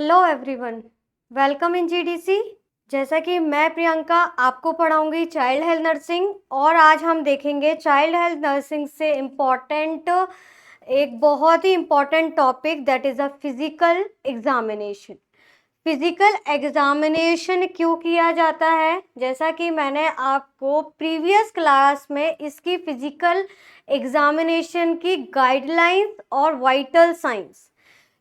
Hello everyone, welcome in GDC. जैसा कि मैं प्रियंका आपको पढ़ाऊंगी चाइल्ड हेल्थ नर्सिंग, और आज हम देखेंगे चाइल्ड हेल्थ नर्सिंग से इम्पॉर्टेंट एक बहुत ही important topic, that is a physical examination. Physical examination क्यों किया जाता है? जैसा कि मैंने आपको प्रीवियस क्लास में इसकी फिजिकल एग्जामिनेशन की गाइडलाइंस और वाइटल साइंस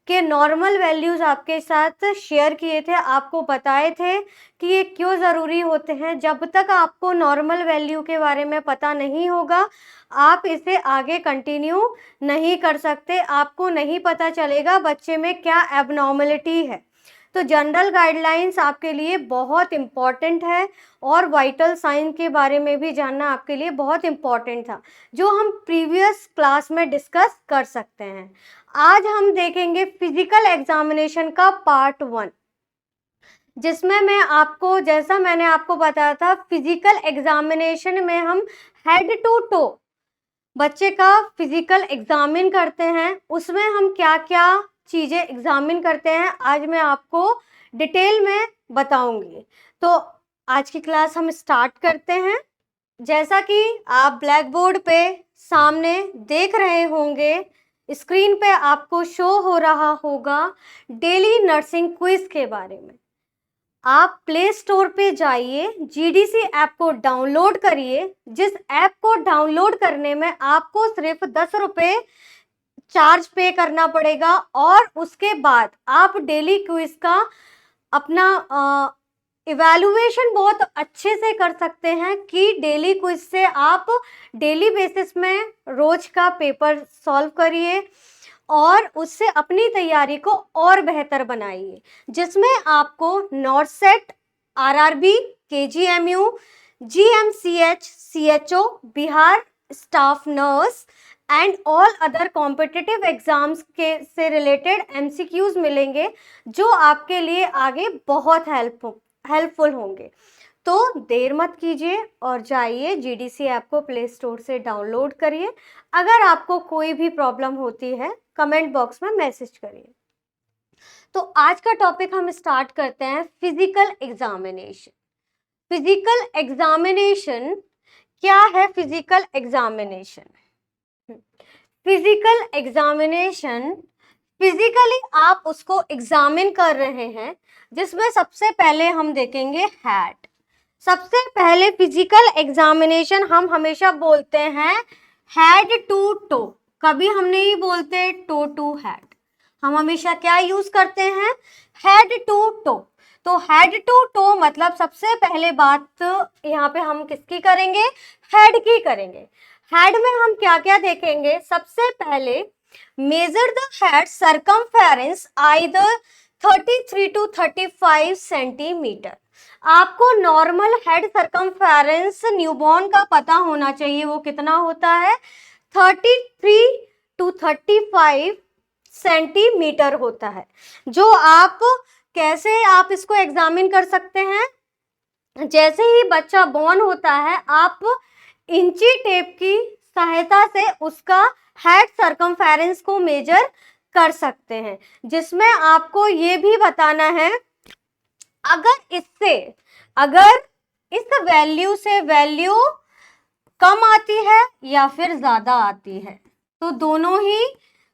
के नॉर्मल वैल्यूज आपके साथ शेयर किए थे, आपको बताए थे कि ये क्यों ज़रूरी होते हैं। जब तक आपको नॉर्मल वैल्यू के बारे में पता नहीं होगा, आप इसे आगे कंटिन्यू नहीं कर सकते, आपको नहीं पता चलेगा बच्चे में क्या एबनॉर्मलिटी है। तो जनरल गाइडलाइंस आपके लिए बहुत इम्पॉर्टेंट है, और वाइटल साइन के बारे में भी जानना आपके लिए बहुत इम्पॉर्टेंट था, जो हम प्रीवियस क्लास में डिस्कस कर सकते हैं। आज हम देखेंगे फिजिकल एग्जामिनेशन का पार्ट 1, जिसमें मैं आपको, जैसा मैंने आपको बताया था, फिजिकल एग्जामिनेशन में हम हेड टू टो बच्चे का फिजिकल एग्जामिन करते हैं। उसमें हम क्या क्या चीज़ें एग्जामिन करते हैं, आज मैं आपको डिटेल में बताऊंगी। तो आज की क्लास हम स्टार्ट करते हैं। जैसा कि आप ब्लैक बोर्ड पे सामने देख रहे होंगे, स्क्रीन पे आपको शो हो रहा होगा डेली नर्सिंग क्विज के बारे में। आप प्ले स्टोर पे जाइए, जीडीसी ऐप को डाउनलोड करिए, जिस ऐप को डाउनलोड करने में आपको सिर्फ 10 रुपये चार्ज पे करना पड़ेगा, और उसके बाद आप डेली क्विज का अपना इवैल्यूएशन बहुत अच्छे से कर सकते हैं कि डेली क्विज से आप डेली बेसिस में रोज का पेपर सॉल्व करिए और उससे अपनी तैयारी को और बेहतर बनाइए, जिसमें आपको नॉर्सेट, RRB, KGMU, GMCH, CHO, Bihar staff nurse and all other competitive exams के से रिलेटेड एमसीक्यूज मिलेंगे, जो आपके लिए आगे बहुत हेल्पफुल होंगे। तो देर मत कीजिए और जाइए जीडीसी ऐप को प्ले स्टोर से डाउनलोड करिए। अगर आपको कोई भी प्रॉब्लम होती है, कमेंट बॉक्स में मैसेज करिए। तो आज का टॉपिक हम स्टार्ट करते हैं, फिजिकल एग्जामिनेशन। फिजिकल एग्जामिनेशन क्या है? Physical examination, physical examination, physically आप उसको एग्जामिन कर रहे हैं, जिसमें सबसे पहले हम देखेंगे हेड। सबसे पहले फिजिकल एग्जामिनेशन हम हमेशा बोलते हैं हेड टू टो, कभी हम नहीं बोलते टो टू हेड। हम हमेशा क्या यूज करते हैं? Head to toe. तो हेड टू टो मतलब सबसे पहले बात यहाँ पे हम किसकी करेंगे? हेड की करेंगे। हेड में हम क्या क्या देखेंगे? सबसे पहले measure the head circumference either 33 to 35 centimetre. आपको नॉर्मल हेड सर्कमफेरेंस न्यूबॉर्न का पता होना चाहिए, वो कितना होता है? 33 to 35 सेंटीमीटर होता है। जो आप कैसे आप इसको एग्जामिन कर सकते हैं? जैसे ही बच्चा बॉर्न होता है, आप इंची टेप की सहायता से उसका हेड सर्कमफेरेंस को मेजर कर सकते हैं, जिसमें आपको ये भी बताना है अगर इस वैल्यू से वैल्यू कम आती है या फिर ज्यादा आती है, तो दोनों ही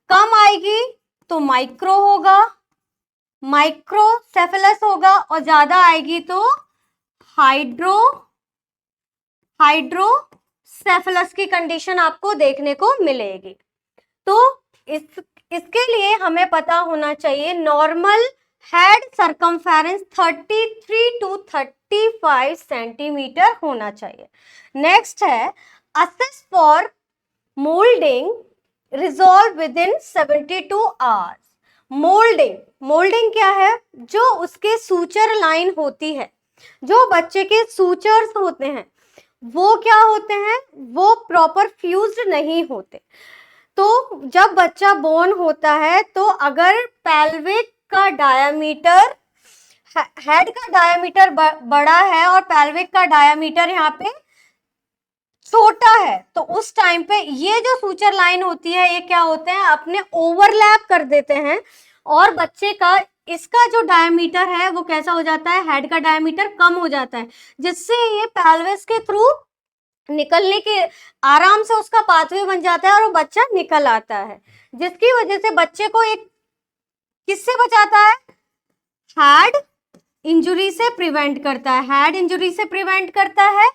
कम आएगी तो माइक्रो होगा, माइक्रोसेफेलस होगा, और ज्यादा आएगी तो हाइड्रोसेफेलस की कंडीशन आपको देखने को मिलेगी। तो इसके लिए हमें पता होना चाहिए normal head circumference 33 to 35 centimetre होना चाहिए। नेक्स्ट है assess for moulding resolve within 72 hours. Moulding क्या है? जो उसके सूचर लाइन होती है, जो बच्चे के सूचर्स होते हैं, वो क्या होते हैं? वो प्रॉपर फ्यूज्ड नहीं होते। तो जब बच्चा बोर्न होता है, तो अगर पेल्विक का डायामीटर, हेड का डायामीटर बड़ा है और पेल्विक का डायामीटर यहाँ पे छोटा है, तो उस टाइम पे ये जो सूचर लाइन होती है, ये क्या होते हैं? अपने ओवरलैप कर देते हैं और बच्चे का इसका जो डायमीटर है वो कैसा हो जाता है, हेड का डायमीटर कम हो जाता है, जिससे ये पेल्विस के थ्रू निकलने के आराम से उसका पाथवे बन जाता है और वो बच्चा निकल आता है, जिसकी वजह से बच्चे को एक किससे बचाता है, हेड इंजुरी से प्रिवेंट करता है, हेड इंजुरी से प्रिवेंट करता है।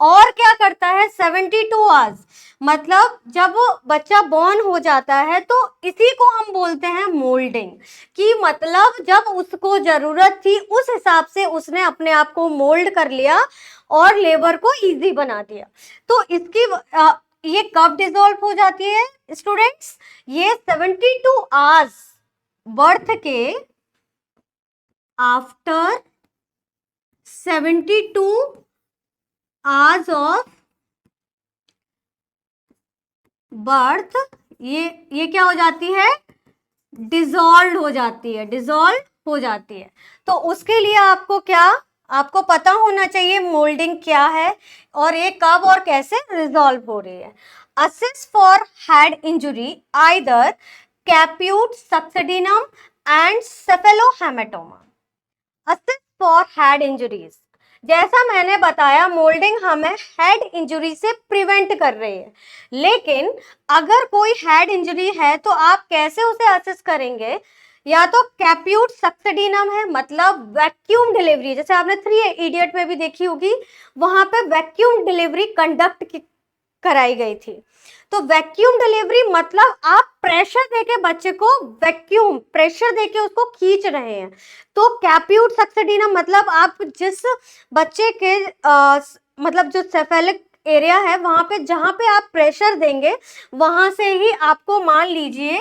और क्या करता है, 72 आवर्स, मतलब जब वो बच्चा बॉर्न हो जाता है तो इसी को हम बोलते हैं मोल्डिंग, कि मतलब जब उसको जरूरत थी उस हिसाब से उसने अपने आप को मोल्ड कर लिया और लेबर को इजी बना दिया। तो इसकी ये कब डिसॉल्व हो जाती है स्टूडेंट्स, ये 72 आवर्स बर्थ के आफ्टर 72 आवर्स ऑफ बर्थ ये क्या हो जाती है, डिसॉल्व हो जाती है, डिसॉल्व हो जाती है। तो उसके लिए आपको क्या, आपको पता होना चाहिए मोल्डिंग क्या है और ये कब और कैसे रिजॉल्व हो रही है। Assist for head injury either caput succedaneum and cephalohematoma. Assist for head injuries, जैसा मैंने बताया मोल्डिंग हमें हेड इंजुरी से प्रिवेंट कर रही है, लेकिन अगर कोई हेड इंजुरी है तो आप कैसे उसे असिस्ट करेंगे, या तो कैप्यूट सक्सेडिनम है, मतलब वैक्यूम डिलीवरी, जैसे आपने 3 इडियट में भी देखी होगी, वहां पे वैक्यूम डिलीवरी कंडक्ट कराई गई थी। तो वैक्यूम डिलीवरी मतलब आप प्रेशर देके बच्चे को वैक्यूम प्रेशर देके उसको खींच रहे हैं। तो कैप्यूट सक्सेडिनम मतलब आप जिस बच्चे के मतलब जो सेफेलिक एरिया है वहां पे जहां पे आप प्रेशर देंगे वहां से ही आपको, मान लीजिए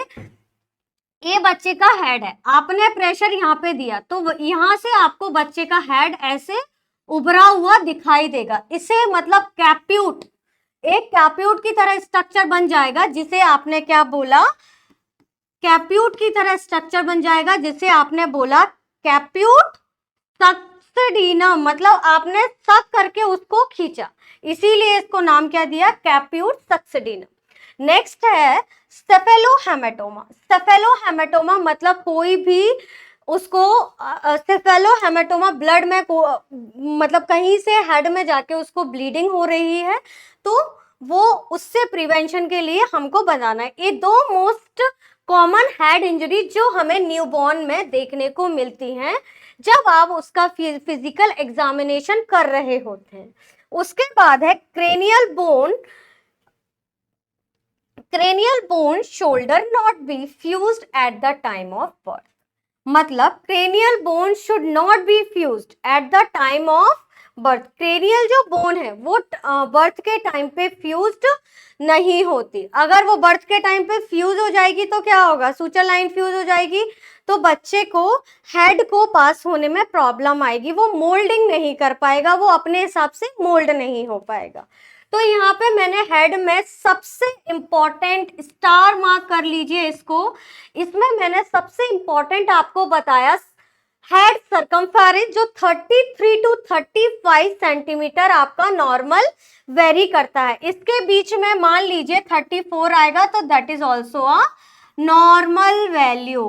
ये बच्चे का हेड है, आपने प्रेशर यहाँ पे दिया तो यहाँ से आपको बच्चे का हेड ऐसे उभरा हुआ दिखाई देगा, इसे मतलब कैप्यूट, एक कैप्यूट की तरह स्ट्रक्चर बन जाएगा, जिसे आपने क्या बोला, कैप्यूट की तरह स्ट्रक्चर बन जाएगा जिसे आपने बोला कैप्यूट सक्सेडिनम, मतलब आपने सक करके उसको खींचा, इसीलिए इसको नाम क्या दिया, कैप्यूट सक्सेडिनम। नेक्स्ट है सेफेलोहेमेटोमा। सेफेलोहेमेटोमा मतलब कोई भी उसको सेफेलोहेमेटोमा ब्लड में मतलब कहीं से हेड में जाके उसको ब्लीडिंग हो रही है तो वो उससे प्रिवेंशन के लिए हमको बनाना है। ये 2 मोस्ट कॉमन हेड इंजरी जो हमें न्यूबॉर्न में देखने को मिलती हैं जब आप उसका फिजिकल एग्जामिनेशन कर रहे होते हैं। उसके बाद है cranial bone should not be fused at the time of birth, मतलब cranial bone should not be fused at the time of birth. Cranial जो बोन है वो बर्थ के टाइम पे फ्यूज्ड नहीं होती, अगर वो बर्थ के टाइम पे फ्यूज हो जाएगी तो क्या होगा, सूचर लाइन फ्यूज हो जाएगी तो बच्चे को हेड को पास होने में प्रॉब्लम आएगी, वो मोल्डिंग नहीं कर पाएगा, वो अपने हिसाब से मोल्ड नहीं हो पाएगा। तो यहाँ पे मैंने हेड में सबसे इंपॉर्टेंट स्टार मार्क कर लीजिए इसको, इसमें मैंने सबसे इंपॉर्टेंट आपको बताया हेड सरकमफेरेंस जो 33 टू 35 सेंटीमीटर आपका नॉर्मल वेरी करता है, इसके बीच में मान लीजिए 34 आएगा तो that is also a normal value,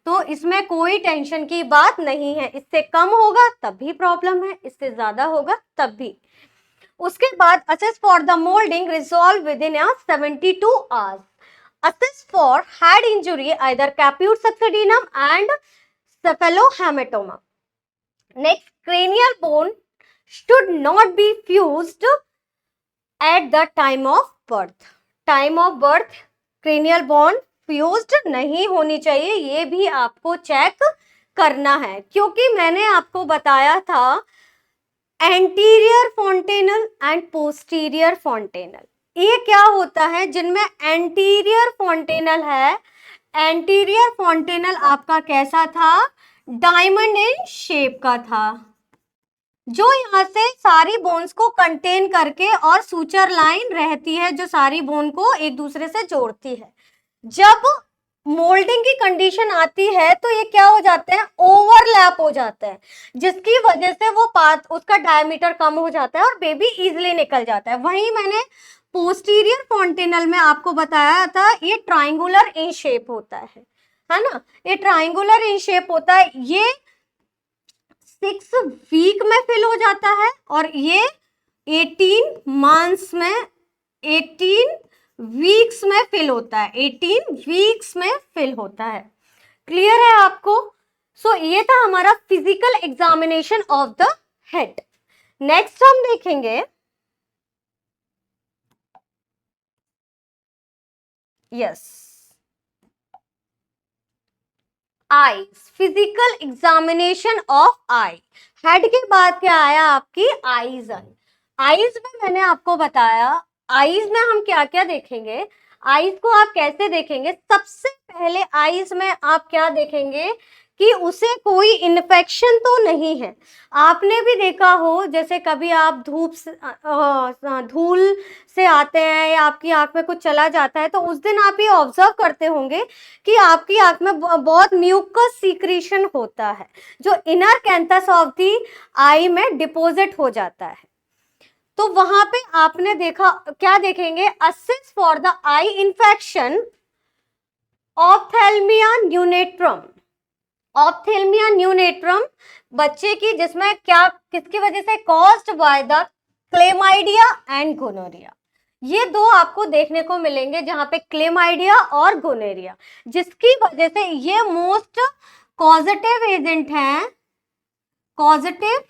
तो इसमें कोई टेंशन की बात नहीं है, इससे कम होगा तब भी प्रॉब्लम है, इससे ज्यादा होगा तब भी। उसके बाद assess for the molding resolve within 72 hours. Assess for head injury either caput succedaneum and cephalohematoma. Next cranial bone should not be fused at the time of birth. Time of birth cranial bone fused नहीं होनी चाहिए, ये भी आपको check करना है, क्योंकि मैंने आपको बताया था एंटीरियर फोंटेनल एंड पोस्टीरियर फोंटेनल। ये क्या होता है, जिनमें एंटीरियर फोंटेनल है, एंटीरियर फोंटेनल आपका कैसा था, डायमंड इन शेप का था, जो यहाँ से सारी बोन्स को कंटेन करके और सूचर लाइन रहती है जो सारी बोन को एक दूसरे से जोड़ती है। जब मोल्डिंग की कंडीशन आती है तो ये क्या हो जाते हैं, ओवरलैप हो जाते हैं, जिसकी वजह से वो पाथ उसका डायमीटर कम हो जाता है और बेबी इजीली निकल जाता है। वहीं मैंने पोस्टीरियर फोंटेनल में आपको बताया था ये ट्राइंगुलर इन शेप होता है, है ना, ये ट्राइंगुलर इन शेप होता है, ये 6 वीक में फिल हो जाता है और ये 18 मंथ्स में, 18 वीक्स में फिल होता है, 18 वीक्स में फिल होता है। क्लियर है आपको? सो ये था हमारा physical examination of the head. Next हम देखेंगे, yes, eyes, physical examination of I. Head के बाद क्या आया? आपकी आईज आई। आईज में मैंने आपको बताया, आईज में हम क्या क्या देखेंगे, आईज को आप कैसे देखेंगे। सबसे पहले आईज में आप क्या देखेंगे कि उसे कोई इन्फेक्शन तो नहीं है। आपने भी देखा हो, जैसे कभी आप धूप से धूल से आते हैं या आपकी आंख में कुछ चला जाता है, तो उस दिन आप ये ऑब्जर्व करते होंगे कि आपकी आंख में बहुत म्यूकस सीक्रेशन होता है, जो इनर कैंथस ऑफ दी आई में डिपॉजिट हो जाता है। तो वहां पे आपने देखा, क्या देखेंगे, assist for the eye infection, ophthalmia neonatorum. Ophthalmia neonatorum बच्चे की, जिसमें क्या, किसकी वजह से, caused by the chlamydia and gonorrhea. ये दो आपको देखने को मिलेंगे, जहां पे क्लेमाइडिया और गोनेरिया, जिसकी वजह से ये मोस्ट कॉजेटिव एजेंट हैं, कॉजेटिव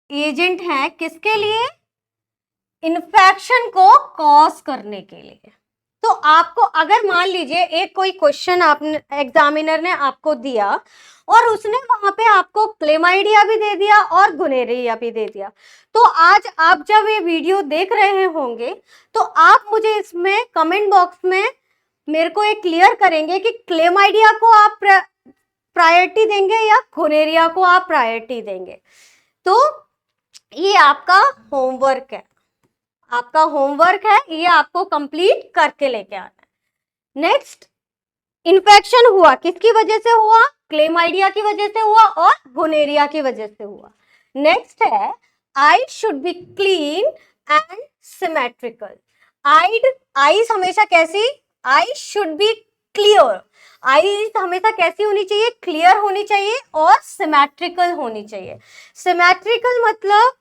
एजेंट है किसके लिए? इन्फेक्शन को कॉज करने के लिए। तो आपको अगर मान लीजिए एक कोई क्वेश्चन आपने, एग्जामिनर ने आपको दिया और उसने वहां पे आपको क्लेमाइडिया भी दे दिया और गुनेरिया भी दे दिया, तो आज आप जब ये वीडियो देख रहे होंगे तो आप मुझे इसमें कमेंट बॉक्स में मेरे को एक क्लियर करेंगे कि क्लेमाइडिया को आप प्रायोरिटी देंगे या गुनेरिया को आप प्रायोरिटी देंगे। तो ये आपका होमवर्क है, आपका होमवर्क है, ये आपको कंप्लीट करके लेके आना है। नेक्स्ट, इन्फेक्शन हुआ किसकी वजह से हुआ? क्लेमाइडिया की वजह से हुआ और गोनेरिया की वजह से हुआ। नेक्स्ट है, I should be clean and symmetrical. Eyes हमेशा कैसी? I should be clear. Eyes हमेशा कैसी होनी चाहिए? क्लियर होनी चाहिए और सिमेट्रिकल होनी चाहिए। सिमेट्रिकल मतलब,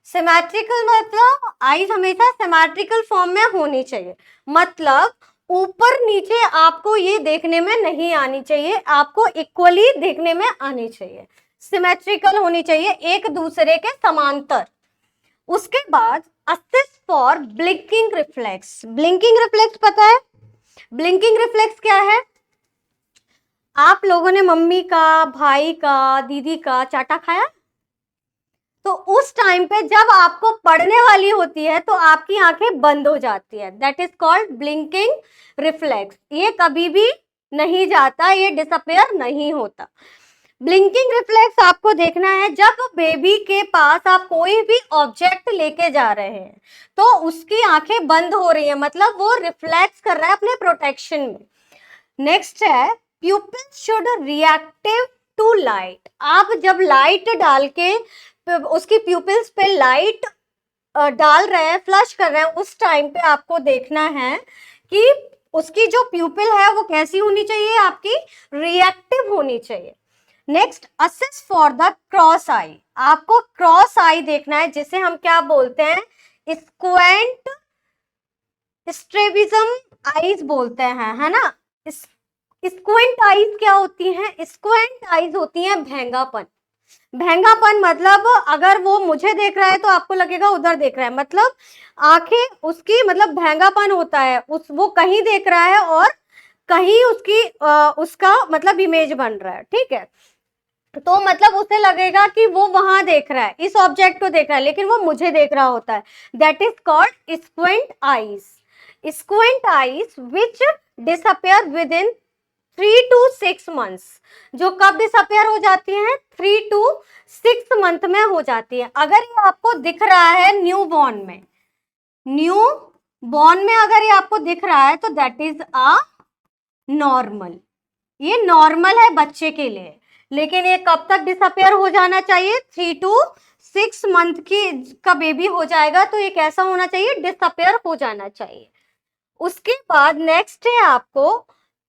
सिमेट्रिकल मतलब आईज हमेशा सिमेट्रिकल फॉर्म में होनी चाहिए, मतलब ऊपर नीचे आपको ये देखने में नहीं आनी चाहिए, आपको इक्वली देखने में आनी चाहिए, सिमेट्रिकल होनी चाहिए, एक दूसरे के समांतर। उसके बाद assist for blinking reflex. Blinking reflex पता है? ब्लिंकिंग रिफ्लेक्स क्या है? आप लोगों ने मम्मी का, भाई का, दीदी का चाटा खाया? तो उस टाइम पे जब आपको पढ़ने वाली होती है तो आपकी आंखें बंद हो जाती है, that is called blinking reflex. ये कभी भी नहीं जाता, ये डिसअपेयर नहीं होता। ब्लिंकिंग रिफ्लेक्स आपको देखना है जब बेबी के पास आप कोई भी ऑब्जेक्ट लेके जा रहे हैं तो उसकी आंखें बंद हो रही है, मतलब वो रिफ्लेक्स कर रहा है अपने प्रोटेक्शन में। नेक्स्ट है, pupil should reactive to light. आप जब लाइट डाल के उसकी प्यूपिल्स पे लाइट डाल रहे हैं, फ्लश कर रहे हैं, उस टाइम पे आपको देखना है कि उसकी जो प्यूपिल है वो कैसी होनी चाहिए? आपकी रिएक्टिव होनी चाहिए। Next, assist for the cross eye. आपको क्रॉस आई देखना है, जिसे हम क्या बोलते हैं? स्क्वेंट स्ट्रेबिज्म आईज बोलते हैं, है ना। स्क्वेंट आईज क्या होती हैं? स्क्वेंट आईज होती हैं भेंगापन। भेंगापन मतलब अगर वो मुझे देख रहा है तो आपको लगेगा उधर देख रहा है, मतलब आंखें उसकी, मतलब भेंगापन होता है, वो कहीं देख रहा है और कहीं उसकी उसका मतलब इमेज बन रहा है, ठीक है। तो मतलब उसे लगेगा कि वो वहां देख रहा है, इस ऑब्जेक्ट को देख रहा है, लेकिन वो मुझे देख रहा होता है, that is called squint eyes. Squint eyes which disappear within 3 to 6 months. जो कब डिसअपेयर हो जाती हैं? 3 to 6 मंथ में हो जाती है। अगर ये आपको दिख रहा है न्यू बॉर्न में, न्यू बॉर्न में अगर ये आपको दिख रहा है तो दैट इज अ नॉर्मल, ये नॉर्मल है बच्चे के लिए। लेकिन ये कब तक डिसअपेयर हो जाना चाहिए? 3 to 6 मंथ की का बेबी हो जाएगा तो ये कैसा होना चाहिए? डिसअपेयर हो जाना चाहिए। उसके बाद नेक्स्ट है आपको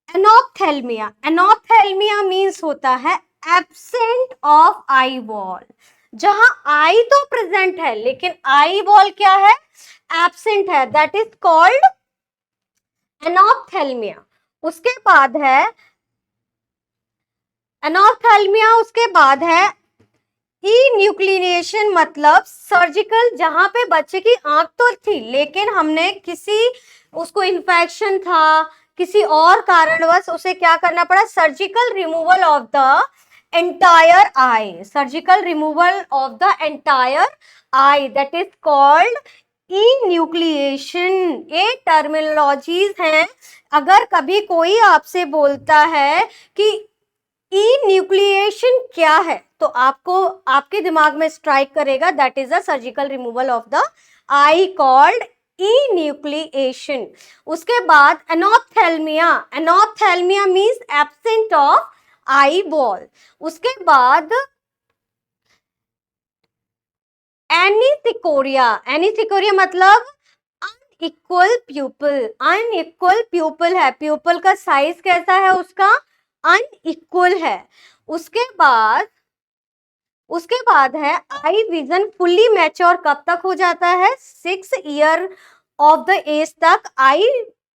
एनॉप्थेल्मिया। एनॉप्थेल्मिया मीन्स होता है एब्सेंट ऑफ आई बॉल। जहां आई तो प्रेजेंट है लेकिन आई बॉल क्या है? एब्सेंट है, दैट इज कॉल्ड एनॉप्थेल्मिया। उसके बाद है एनॉप्थेल्मिया, उसके बाद है इन्यूक्लिनेशन, मतलब सर्जिकल, जहां पे बच्चे की आंख तो थी लेकिन हमने किसी उसको इन्फेक्शन था, किसी और कारणवश उसे क्या करना पड़ा? Surgical removal of the entire eye. Surgical removal of the entire eye, that is called enucleation. ये टर्मिनोलॉजीज हैं। अगर कभी कोई आपसे बोलता है कि इन्यूक्लिएशन क्या है तो आपको आपके दिमाग में स्ट्राइक करेगा that is the surgical removal of the eye called enucleation. उसके बाद anophthalmia. Anophthalmia means absent of eye ball. उसके बाद एनिथिकोरिया। एनिथिकोरिया मतलब अनइक्वल प्यूपल। अनइक्वल प्यूपल है, प्यूपल का साइज कैसा है? उसका अनइक्वल है। उसके बाद है आई विजन फुल्ली मैच्योर कब तक हो जाता है? 6 ईयर ऑफ द एज तक आई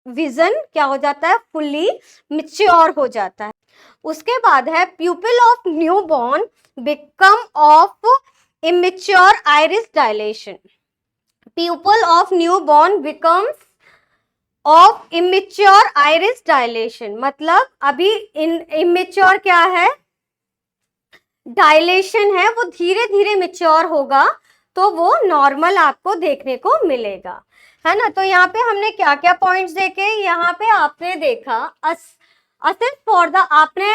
विजन क्या हो जाता है? फुल्ली मैच्योर हो जाता है। उसके बाद है प्यूपिल of new born become of immature iris dilation. प्यूपिल of new born becomes of immature iris dilation, मतलब अभी इमेच्योर क्या है? डायलेशन है, वो धीरे धीरे मेच्योर होगा तो वो नॉर्मल आपको देखने को मिलेगा, है ना। तो यहाँ पे हमने क्या क्या पॉइंट्स देखे? यहाँ पे आपने देखा असेस फॉर द, आपने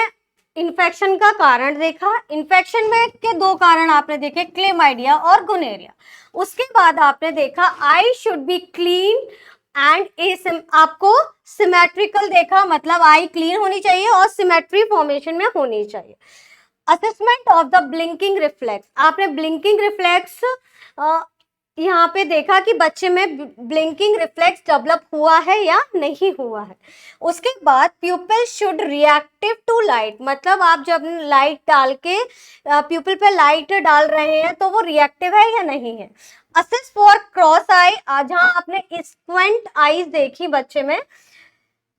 इन्फेक्शन का कारण देखा। इन्फेक्शन में के 2 कारण आपने देखे, क्लेमाइडिया और गोनेरिया। उसके बाद आपने देखा I should be clean and आपको सिमेट्रिकल देखा, मतलब आई क्लीन होनी चाहिए और सिमेट्री फॉर्मेशन में होनी चाहिए। Assessment of the blinking reflex, आपने ब्लिंकिंग रिफ्लेक्स यहाँ पे देखा कि बच्चे में ब्लिंकिंग रिफ्लेक्स डेवलप हुआ है या नहीं हुआ है। उसके बाद pupil should reactive to light, मतलब आप जब लाइट डाल के प्यूपिल पे लाइट डाल रहे हैं तो वो रिएक्टिव है या नहीं है। असेस फॉर क्रॉस आई, जहाँ आपने स्क्वेंट आईज देखी बच्चे में,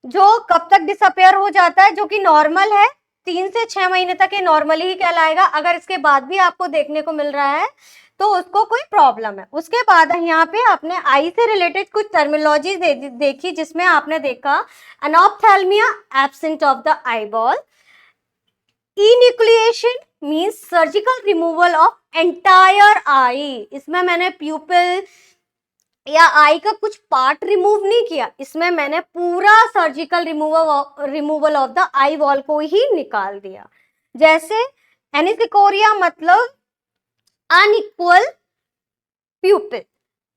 जो कब तक डिसअपेयर हो जाता है, जो कि नॉर्मल है, 3 से 6 महीने तक ये नॉर्मली ही कहलाएगा। अगर इसके बाद भी आपको देखने को मिल रहा है तो उसको कोई प्रॉब्लम है। उसके बाद यहाँ पे आपने आई से रिलेटेड कुछ टर्मिनोलॉजी देखी, जिसमें आपने देखा anophthalmia, absent of the eye ball. Enucleation means surgical removal of entire eye. इसमें मैंने प्यूपिल या आई का कुछ पार्ट रिमूव नहीं किया, इसमें मैंने पूरा surgical removal of the eye wall को ही निकाल दिया। जैसे एनिथिकोरिया मतलब अनइक्वल प्यूपिल,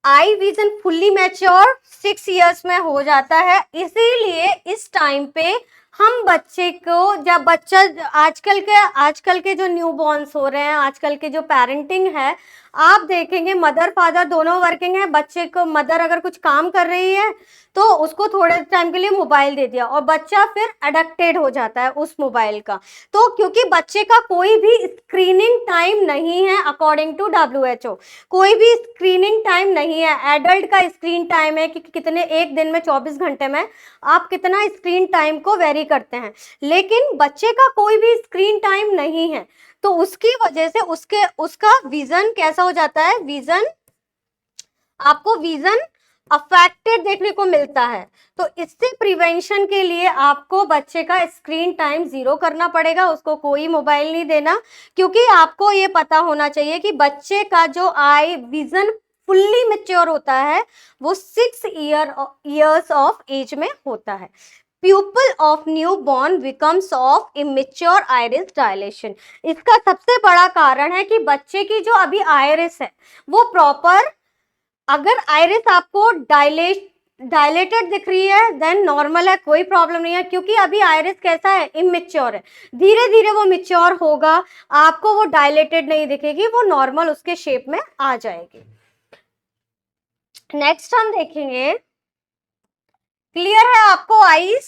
आई विजन फुल्ली मैच्योर 6 इयर्स में हो जाता है। इसीलिए इस टाइम पे हम बच्चे को, जब बच्चा आजकल के जो न्यू बॉर्न्स हो रहे हैं, आजकल के जो पेरेंटिंग है, आप देखेंगे मदर फादर दोनों वर्किंग है, बच्चे को मदर अगर कुछ काम कर रही है तो उसको थोड़े टाइम के लिए मोबाइल दे दिया और बच्चा फिर एडिक्टेड हो जाता है उस मोबाइल का। तो क्योंकि बच्चे का कोई भी स्क्रीनिंग टाइम नहीं है, अकॉर्डिंग टू WHO कोई भी स्क्रीनिंग टाइम नहीं है। एडल्ट का स्क्रीन टाइम है कि कितने, एक दिन में 24 घंटे में आप कितना स्क्रीन टाइम को वेरी करते हैं, लेकिन बच्चे का कोई भी स्क्रीन टाइम नहीं है। तो उसकी वजह से उसका विजन कैसा हो जाता है? आपको विजन अफेक्टेड देखने को मिलता है। तो इससे प्रिवेंशन के लिए आपको बच्चे का स्क्रीन टाइम 0 करना पड़ेगा, उसको कोई मोबाइल नहीं देना, क्योंकि आपको ये पता होना चाहिए कि बच्चे का जो आई विजन फुल्ली मैच्योर होता है वो 6 इयर्स ऑफ एज में होता है। प्यूपिल of new born becomes of immature iris dilation. इसका सबसे बड़ा कारण है कि बच्चे की जो अभी आइरिस है वो प्रॉपर, अगर आइरिस आपको डायलेटेड दिख रही है देन नॉर्मल है, कोई प्रॉब्लम नहीं है, क्योंकि अभी आयरिस कैसा है, इमेच्योर है, धीरे धीरे वो मैच्योर होगा, आपको वो डायलेटेड नहीं दिखेगी, वो नॉर्मल उसके शेप में आ जाएगी। नेक्स्ट हम देखेंगे, क्लियर है आपको आईज?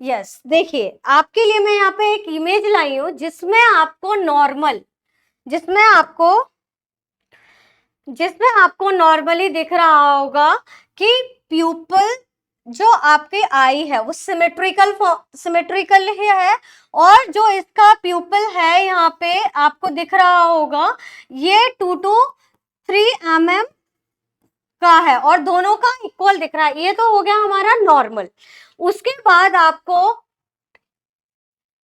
यस, देखिए आपके लिए मैं यहाँ पे एक इमेज लाई हूं जिसमें आपको नॉर्मल, जिसमें आपको नॉर्मली दिख रहा होगा कि प्यूपल जो आपकी आई है वो सिमेट्रिकल ही है, और जो इसका प्यूपल है यहाँ पे आपको दिख रहा होगा ये 2 to 3 mm का है, और दोनों का इक्वल दिख रहा है। ये तो हो गया हमारा नॉर्मल। उसके बाद आपको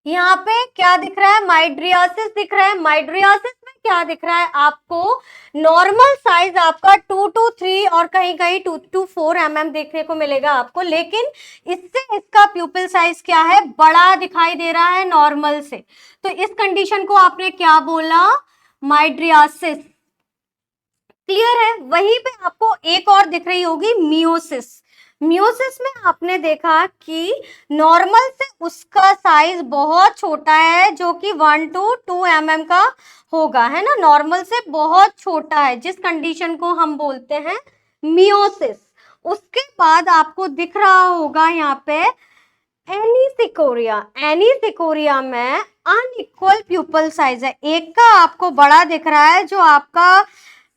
यहाँ पे क्या दिख रहा है, माइड्रियासिस दिख रहा है। माइड्रियासिस में क्या दिख रहा है आपको, नॉर्मल साइज आपका 2 to 3 और कहीं कहीं 2 to 4 mm देखने को मिलेगा आपको, लेकिन इससे इसका प्यूपिल साइज क्या है, बड़ा दिखाई दे रहा है नॉर्मल से। तो इस कंडीशन को आपने क्या बोला, माइड्रियासिस। क्लियर है? वहीं पे आपको एक और दिख रही होगी, मियोसिस। मियोसिस में आपने देखा कि नॉर्मल से उसका साइज बहुत छोटा है, जो कि 1 to 2 mm का होगा, है ना, नॉर्मल से बहुत छोटा है, जिस कंडीशन को हम बोलते हैं मियोसिस। उसके बाद आपको दिख रहा होगा यहाँ पे एनीसिकोरिया। एनीसिकोरिया में अनइक्वल प्यूपल साइज है, एक का आपको बड़ा दिख रहा है जो आपका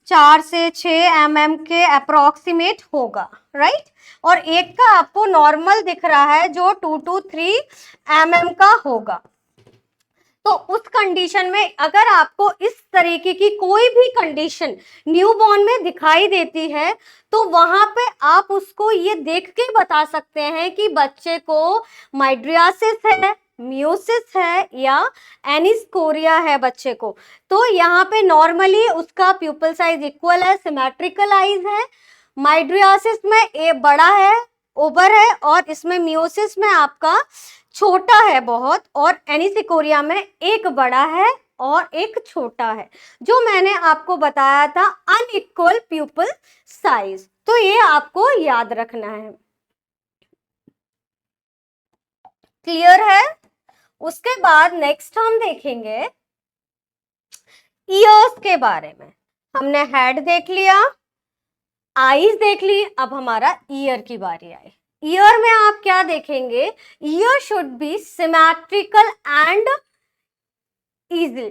4 से 6 mm के अप्रोक्सीमेट होगा, राइट, और एक का आपको नॉर्मल दिख रहा है जो 2 to 3 mm का होगा। तो उस कंडीशन में अगर आपको इस तरीके की कोई भी कंडीशन न्यूबॉर्न में दिखाई देती है, तो वहां पे आप उसको ये देख के बता सकते हैं कि बच्चे को माइड्रियासिस है, मियोसिस है या एनिस्कोरिया है बच्चे को। तो यहाँ पे नॉर्मली उसका प्यूपल साइज इक्वल है, सिमेट्रिकल आईज है। माइड्रियासिस में ए बड़ा है, ओवर है, और इसमें मियोसिस में आपका छोटा है बहुत, और एनिसिकोरिया में एक बड़ा है और एक छोटा है, जो मैंने आपको बताया था अनइक्वल प्यूपल साइज। तो ये आपको याद रखना है। क्लियर है? उसके बाद नेक्स्ट हम देखेंगे ईयर्स के बारे में। हमने हेड देख लिया, आईज देख ली, अब हमारा ईयर की बारी आई। ईयर में आप क्या देखेंगे, year should be symmetrical and easy.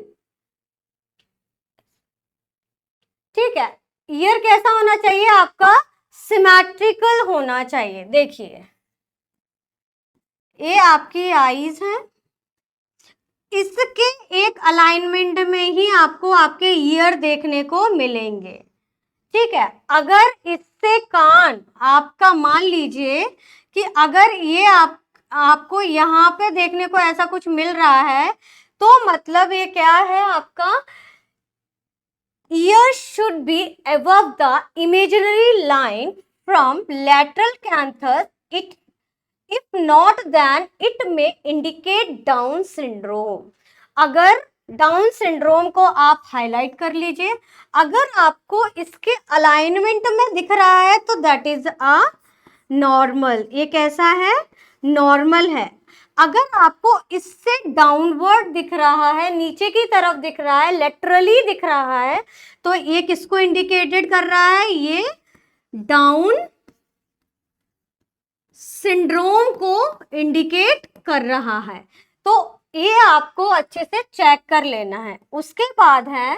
ठीक है, ईयर कैसा होना चाहिए आपका, सिमेट्रिकल होना चाहिए। देखिए ये आपकी आईज है, इसके एक अलाइनमेंट में ही आपको आपके ईयर देखने को मिलेंगे। ठीक है, अगर इससे कान आपका, मान लीजिए कि अगर ये आपको यहाँ पे देखने को ऐसा कुछ मिल रहा है, तो मतलब ये क्या है आपका, ear should be above the imaginary line from lateral canthus. It, if not, then it may indicate Down syndrome. अगर डाउन सिंड्रोम को आप हाईलाइट कर लीजिए, अगर आपको इसके अलाइनमेंट में दिख रहा है तो दैट इज अ नॉर्मल। ये कैसा है, नॉर्मल है। अगर आपको इससे डाउनवर्ड दिख रहा है, नीचे की तरफ दिख रहा है, लेटरली दिख रहा है, तो ये किसको इंडिकेटेड कर रहा है, ये डाउन सिंड्रोम को इंडिकेट कर रहा है। तो ये आपको अच्छे से चेक कर लेना है। उसके बाद है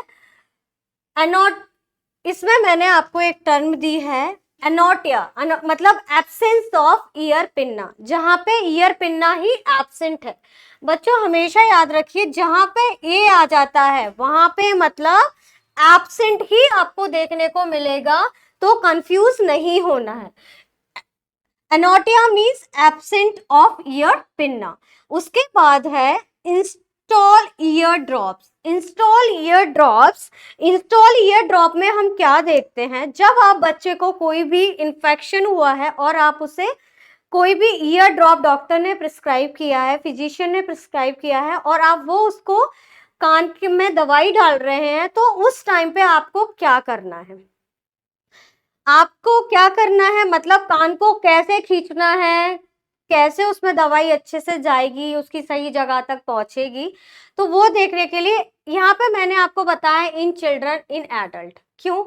एनोट, इसमें मैंने आपको एक टर्म दी है एनोटिया, मतलब एब्सेंस ऑफ ईयर पिन्ना, जहां पे ईयर पिन्ना ही एब्सेंट है। बच्चों हमेशा याद रखिए, जहां पे ए आ जाता है वहां पे मतलब एब्सेंट ही आपको देखने को मिलेगा, तो कंफ्यूज नहीं होना है। Anotia means absent of ear pinna. उसके बाद है install ear drops. Install ear drops, install ear drop में हम क्या देखते हैं, जब आप बच्चे को कोई भी इंफेक्शन हुआ है और आप उसे कोई भी ईयर ड्रॉप डॉक्टर ने प्रिस्क्राइब किया है, फिजिशियन ने प्रिस्क्राइब किया है, और आप वो उसको कान में दवाई डाल रहे हैं, तो उस टाइम पे आपको क्या करना है, आपको क्या करना है, मतलब कान को कैसे खींचना है, कैसे उसमें दवाई अच्छे से जाएगी, उसकी सही जगह तक पहुंचेगी, तो वो देखने के लिए यहाँ पे मैंने आपको बताया इन चिल्ड्रन इन एडल्ट। क्यों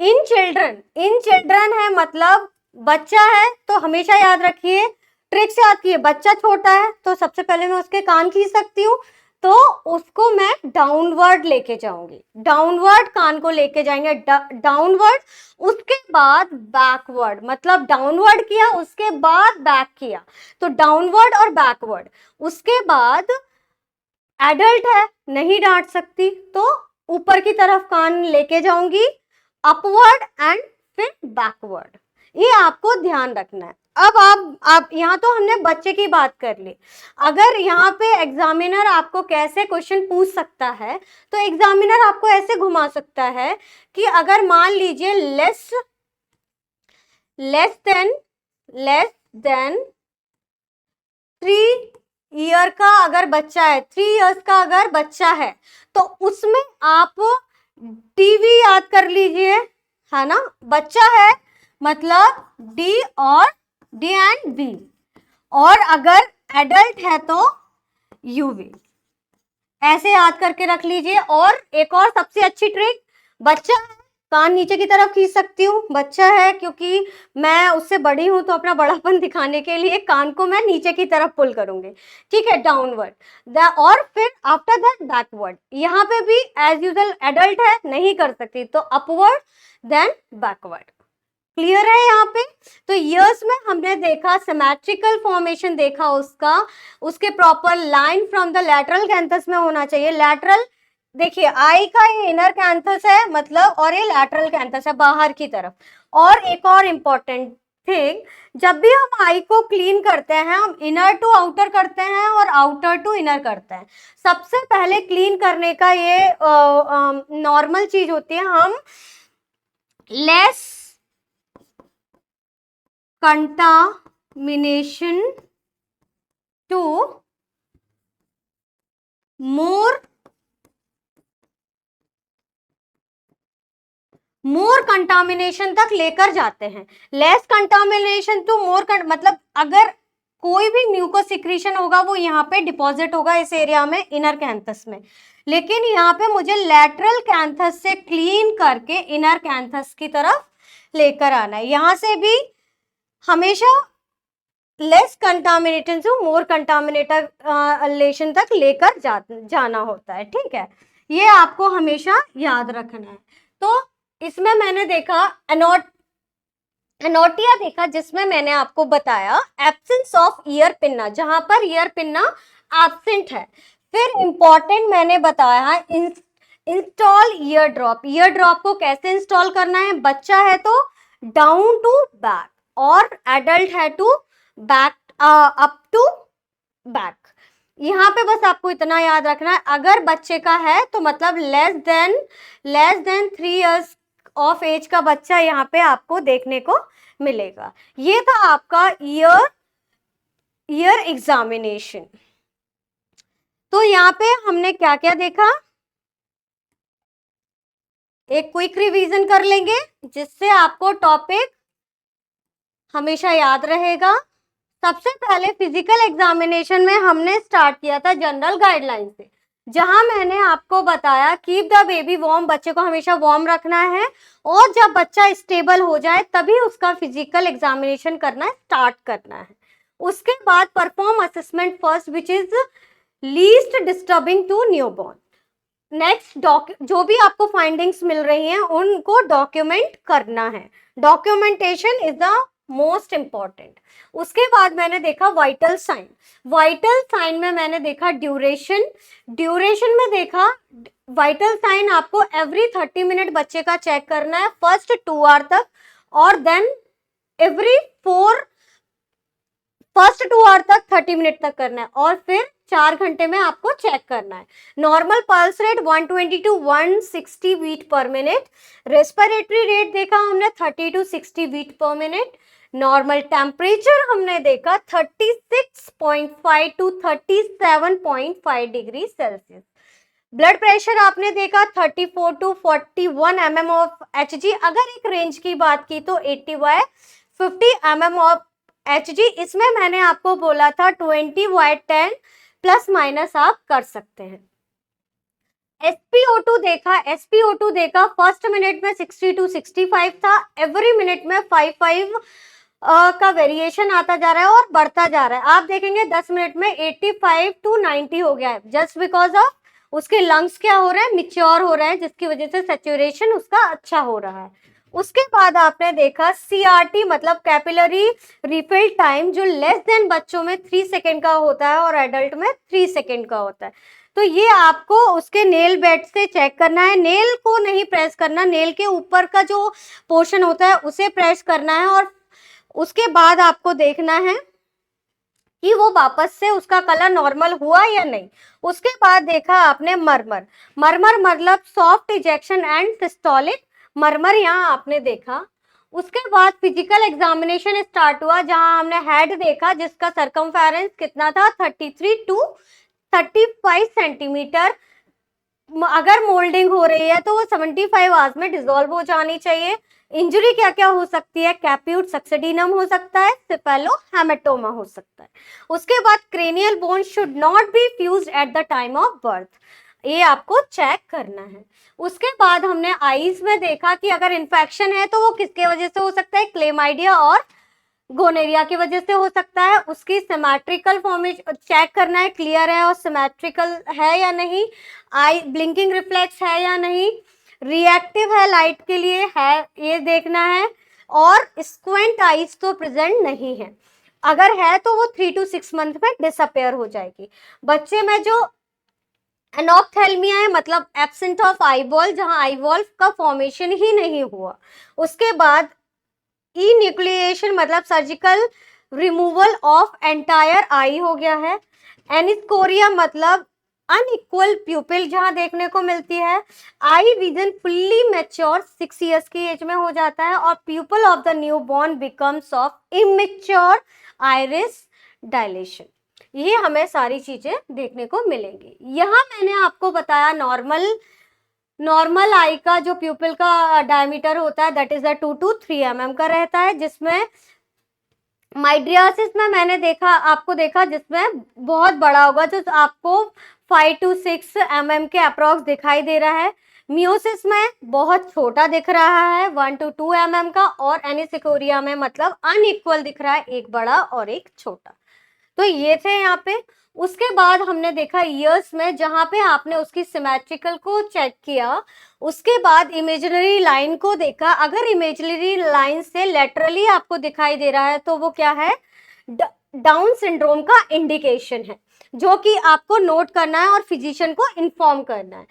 इन चिल्ड्रन है, मतलब बच्चा है तो हमेशा याद रखिए, ट्रिक से याद कीजिए, बच्चा छोटा है तो सबसे पहले मैं उसके कान खींच सकती हूँ, तो उसको मैं डाउनवर्ड लेके जाऊंगी, डाउनवर्ड कान को लेके जाएंगे, डाउनवर्ड, उसके बाद बैकवर्ड, मतलब डाउनवर्ड किया उसके बाद बैक किया, तो डाउनवर्ड और बैकवर्ड, उसके बाद एडल्ट है नहीं डांट सकती तो ऊपर की तरफ कान लेके जाऊंगी, अपवर्ड एंड फिर बैकवर्ड, ये आपको ध्यान रखना है। अब आप यहाँ तो हमने बच्चे की बात कर ली, अगर यहाँ पे एग्जामिनर आपको कैसे क्वेश्चन पूछ सकता है, तो एग्जामिनर आपको ऐसे घुमा सकता है कि अगर मान लीजिए लेस देन 3 ईयर का अगर बच्चा है, 3 इयर्स का अगर बच्चा है, तो उसमें आप टीवी याद कर लीजिए, है ना, बच्चा है मतलब डी और डी एंड बी, और अगर एडल्ट है तो यूवी, ऐसे याद करके रख लीजिए। और एक और सबसे अच्छी ट्रिक, बच्चा है कान नीचे की तरफ खींच सकती हूँ, बच्चा है क्योंकि मैं उससे बड़ी हूं तो अपना बड़ापन दिखाने के लिए कान को मैं नीचे की तरफ पुल करूंगी, ठीक है, डाउनवर्ड, और फिर आफ्टर दैट बैकवर्ड, यहाँ पे भी एज यूजुअल एडल्ट है नहीं कर सकती तो अपवर्ड देन बैकवर्ड। क्लियर है यहाँ पे? तो ईयर्स में हमने देखा सिमेट्रिकल फॉर्मेशन देखा उसका, उसके proper line from the lateral canthus में होना चाहिए, लैटरल, देखिए आई का ये इनर कैंथस है मतलब, और ये लैटरल कैंथस है बाहर की तरफ। और एक और इम्पोर्टेंट थिंग, जब भी हम आई को क्लीन करते हैं हम इनर टू आउटर करते हैं और आउटर टू इनर करते हैं, सबसे पहले क्लीन करने का ये नॉर्मल चीज होती है, हम less contamination to more contamination तक लेकर जाते हैं, लेस कंटामिनेशन टू मोर, मतलब अगर कोई भी म्यूकोसिक्रीशन होगा वो यहाँ पे डिपॉजिट होगा इस एरिया में इनर कैंथस में, लेकिन यहाँ पे मुझे लैटरल कैंथस से क्लीन करके इनर कैंथस की तरफ लेकर आना है, यहाँ से भी हमेशा लेस कंटामिनेशन से मोर कंटामिनेशन तक लेकर जाना होता है, ठीक है, ये आपको हमेशा याद रखना है। तो इसमें मैंने देखा एनोटिया देखा, जिसमें मैंने आपको बताया एब्सेंस ऑफ ईयर पिन्ना, जहां पर ईयर पिन्ना एब्सेंट है। फिर इंपॉर्टेंट मैंने बताया इंस्टॉल ईयर ड्रॉप को कैसे इंस्टॉल करना है, बच्चा है तो डाउन टू बैक और एडल्ट है to back up to back. यहाँ पे बस आपको इतना याद रखना है, अगर बच्चे का है तो मतलब less than 3 years of age का बच्चा यहाँ पे आपको देखने को मिलेगा। ये था आपका ईयर एग्जामिनेशन। तो यहाँ पे हमने क्या क्या देखा, एक क्विक रिवीजन कर लेंगे जिससे आपको टॉपिक हमेशा याद रहेगा। सबसे पहले फिजिकल एग्जामिनेशन में हमने स्टार्ट किया था जनरल गाइडलाइन से, जहां मैंने आपको बताया कीप द बेबी वार्म, बच्चे को हमेशा वार्म रखना है, और जब बच्चा स्टेबल हो जाए तभी उसका फिजिकल एग्जामिनेशन करना स्टार्ट करना है। उसके बाद perform assessment first which is least disturbing to newborn. Next जो भी आपको फाइंडिंग्स मिल रही हैं उनको डॉक्यूमेंट करना है, documentation is the most important. उसके बाद मैंने देखा वाइटल साइन में मैंने देखा ड्यूरेशन में देखा वाइटल साइन आपको एवरी 30 मिनट बच्चे का चेक करना है, फर्स्ट 2 आवर तक, और देन एवरी फर्स्ट 2 आवर तक 30 मिनट तक करना है, और फिर 4 घंटे में आपको चेक करना है। Normal pulse rate 120 to 160 beat per minute, respiratory rate देखा हमने 30 to 60 beat per minute, normal temperature हमने देखा 36.5 to 37.5 degree Celsius. Blood pressure आपने देखा 34 टू 41 mm ऑफ Hg। अगर एक रेंज की बात की तो 80/50 mm ऑफ Hg। इसमें मैंने आपको बोला था 20/10 प्लस माइनस आप कर सकते हैं। SpO2 देखा फर्स्ट मिनट में 60 टू 65 था, एवरी मिनट में 5 का वेरिएशन आता जा रहा है और बढ़ता जा रहा है। आप देखेंगे 10 मिनट में 85 टू 90 हो गया है, जस्ट बिकॉज ऑफ उसके लंग्स क्या हो रहे हैं, मिच्योर हो रहे हैं, जिसकी वजह से सैचुरेशन उसका अच्छा हो रहा है। उसके बाद आपने देखा CRT मतलब कैपिलरी रिफिल टाइम, जो लेस देन बच्चों में 3 सेकेंड का होता है और एडल्ट में 3 सेकेंड का होता है। तो ये आपको उसके नेल बेड से चेक करना है, नेल को नहीं प्रेस करना, नेल के ऊपर का जो पोर्शन होता है उसे प्रेस करना है और उसके बाद आपको देखना है कि वो वापस से उसका कलर नॉर्मल हुआ या नहीं। उसके बाद देखा आपने मरमर, मरमर मतलब सॉफ्ट इजेक्शन एंड सिस्टोलिक मरमर, यहाँ आपने देखा। उसके बाद फिजिकल एग्जामिनेशन स्टार्ट हुआ, जहां हमने हेड देखा जिसका सरकमफेरेंस कितना था 33 टू 35 सेंटीमीटर। अगर मोल्डिंग हो रही है तो वो 75 आवर्स में डिसॉल्व हो जानी चाहिए। इंजरी क्या क्या हो सकती है, कैप्यूट सक्सेडिनम हो सकता है, सिपेलो हेमेटोमा हो सकता है। उसके बाद cranial bone should not be fused at the time of birth, ये आपको चेक करना है। उसके बाद हमने आईज में देखा कि अगर इन्फेक्शन है तो वो किसके वजह से हो सकता है, क्लेमाइडिया और गोनेरिया की वजह से हो सकता है। उसकी सिमेट्रिकल फॉर्मेशन चेक करना है, क्लियर है और सिमेट्रिकल है या नहीं, आई ब्लिंकिंग रिफ्लेक्स है या नहीं, रिएक्टिव है लाइट के लिए है, ये देखना है, और स्क्वेंट आइज तो प्रेजेंट नहीं है। अगर है तो वो 3 to 6 मंथ में डिसअपेयर हो जाएगी। बच्चे में जो एनॉप्थेल्मिया है मतलब एब्सेंट ऑफ आईबॉल, जहां आईबॉल का फॉर्मेशन ही नहीं हुआ। उसके बाद न्यूक्लिएशन मतलब सर्जिकल रिमूवल ऑफ एंटायर आई हो गया है। एनिस्कोरिया मतलब अनइक्वल प्यूपिल जहां देखने को मिलती है। Eye vision fully mature 6 years की एज में हो जाता है और pupil of the newborn becomes of immature iris dilation. ये हमें सारी चीजें देखने को मिलेंगी। यहाँ मैंने आपको बताया नॉर्मल आई का जो प्यूपिल का डायमीटर होता है दैट इज 2 to 3 mm का रहता है, जिसमें माइड्रियासिस में मैंने देखा आपको देखा जिसमें बहुत बड़ा होगा, जो आपको 5 to 6 mm के अप्रॉक्स दिखाई दे रहा है। मियोसिस में बहुत छोटा दिख रहा है 1 to 2 mm का, और एनिसिकोरिया में मतलब अनइक्वल दिख रहा है, एक बड़ा और एक छोटा। तो ये थे यहाँ पे। उसके बाद हमने देखा ईयर्स में, जहां पे आपने उसकी सिमेट्रिकल को चेक किया। उसके बाद इमेजिनरी लाइन को देखा, अगर इमेजिनरी लाइन से लेटरली आपको दिखाई दे रहा है तो वो क्या है, डाउन सिंड्रोम का इंडिकेशन है, जो कि आपको नोट करना है और फिजिशियन को इन्फॉर्म करना है।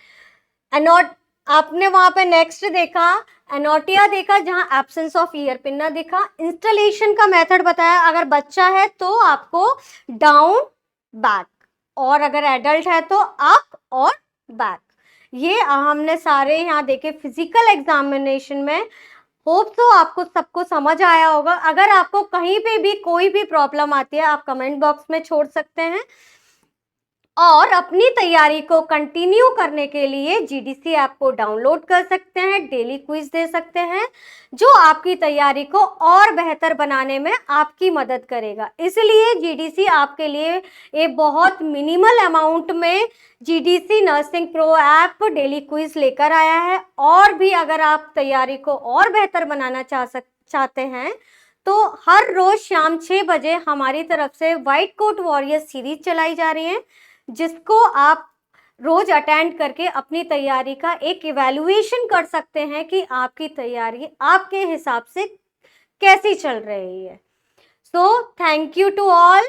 एनोट आपने वहां पे नेक्स्ट देखा एनोटिया देखा, जहां एब्सेंस ऑफ ईयर पिन्ना दिखा। इंस्टॉलेशन का मेथड बताया, अगर बच्चा है तो आपको डाउन बैक, और अगर एडल्ट है तो अप और बैक। ये हमने सारे यहाँ देखे फिजिकल एग्जामिनेशन में। होप तो आपको सबको समझ आया होगा। अगर आपको कहीं पे भी कोई भी प्रॉब्लम आती है आप कमेंट बॉक्स में छोड़ सकते हैं, और अपनी तैयारी को कंटिन्यू करने के लिए GDC ऐप को डाउनलोड कर सकते हैं, डेली क्विज दे सकते हैं, जो आपकी तैयारी को और बेहतर बनाने में आपकी मदद करेगा। इसलिए GDC आपके लिए एक बहुत मिनिमल अमाउंट में GDC nursing pro app daily quiz लेकर आया है। और भी अगर आप तैयारी को और बेहतर बनाना चाहते हैं तो हर रोज शाम 6 बजे हमारी तरफ से व्हाइट कोट वॉरियर सीरीज चलाई जा रही है, जिसको आप रोज अटेंड करके अपनी तैयारी का एक इवैल्यूएशन कर सकते हैं कि आपकी तैयारी आपके हिसाब से कैसी चल रही है। So thank you to all.